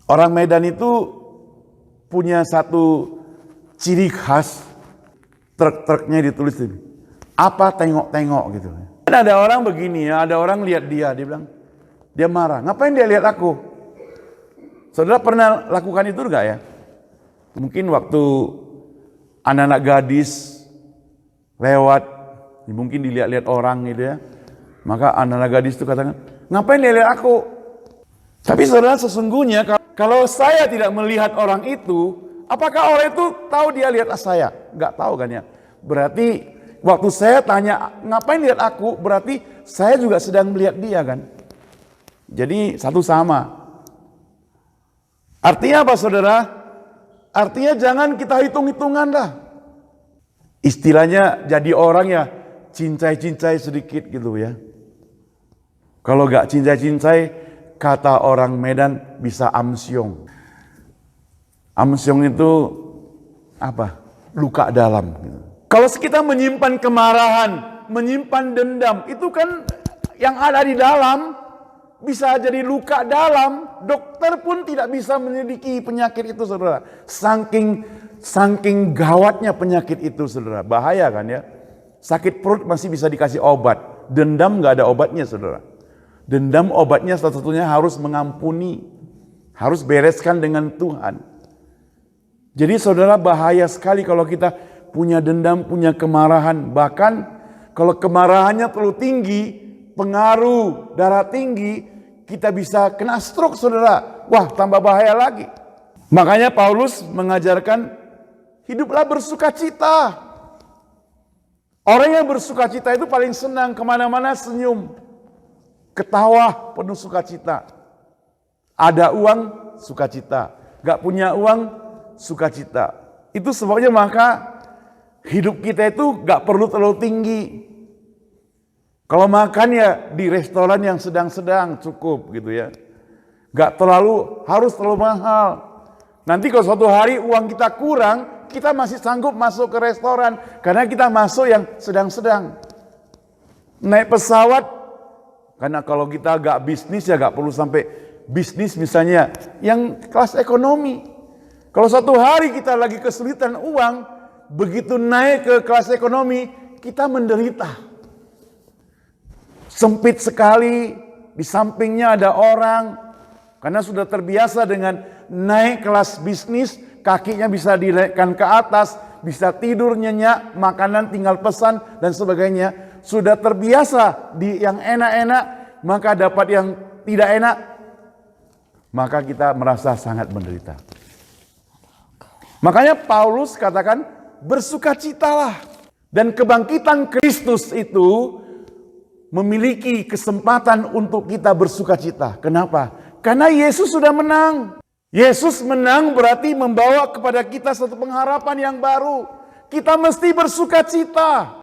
Orang Medan itu punya satu ciri khas, truk-truknya ditulis ini. Apa tengok-tengok gitu. Dan ada orang begini ya, ada orang lihat dia bilang, dia marah. Ngapain dia lihat aku? Saudara pernah lakukan itu enggak ya? Mungkin waktu anak-anak gadis lewat, mungkin dilihat-lihat orang gitu ya. Maka anak-anak gadis itu katakan, ngapain dia lihat aku? Tapi saudara sesungguhnya kalau saya tidak melihat orang itu, apakah orang itu tahu dia lihat saya? Enggak tahu kan ya. Berarti waktu saya tanya, ngapain lihat aku? Berarti saya juga sedang melihat dia kan. Jadi satu sama. Artinya apa saudara? Artinya jangan kita hitung-hitungan lah. Istilahnya jadi orang ya cincai-cincai sedikit gitu ya. Kalau gak cincai-cincai, kata orang Medan bisa amsyong. Amsyong itu apa? Luka dalam. Kalau kita menyimpan kemarahan, menyimpan dendam, itu kan yang ada di dalam bisa jadi luka dalam. Dokter pun tidak bisa menyelidiki penyakit itu, saudara. Saking gawatnya penyakit itu, saudara. Bahaya kan ya. Sakit perut masih bisa dikasih obat. Dendam gak ada obatnya, saudara. Dendam obatnya satu-satunya harus mengampuni. Harus bereskan dengan Tuhan. Jadi saudara bahaya sekali kalau kita punya dendam, punya kemarahan. Bahkan kalau kemarahannya terlalu tinggi, pengaruh darah tinggi, kita bisa kena stroke saudara. Wah tambah bahaya lagi. Makanya Paulus mengajarkan hiduplah bersukacita. Orang yang bersukacita itu paling senang, kemana-mana senyum. Ketawa penuh sukacita. Ada uang sukacita. Gak punya uang sukacita. Itu sebabnya maka hidup kita itu gak perlu terlalu tinggi. Kalau makan ya di restoran yang sedang-sedang cukup gitu ya. Gak harus terlalu mahal. Nanti kalau suatu hari uang kita kurang, kita masih sanggup masuk ke restoran. Karena kita masuk yang sedang-sedang. Naik pesawat, karena kalau kita gak bisnis ya gak perlu sampai bisnis misalnya yang kelas ekonomi. Kalau suatu hari kita lagi kesulitan uang, begitu naik ke kelas ekonomi, kita menderita. Sempit sekali, di sampingnya ada orang, karena sudah terbiasa dengan naik kelas bisnis, kakinya bisa dinaikkan ke atas, bisa tidur nyenyak, makanan tinggal pesan dan sebagainya. Sudah terbiasa di yang enak-enak, maka dapat yang tidak enak, maka kita merasa sangat menderita. Makanya Paulus katakan, bersukacitalah. Dan kebangkitan Kristus itu memiliki kesempatan untuk kita bersukacita. Kenapa? Karena Yesus sudah menang. Yesus menang berarti membawa kepada kita satu pengharapan yang baru. Kita mesti bersukacita.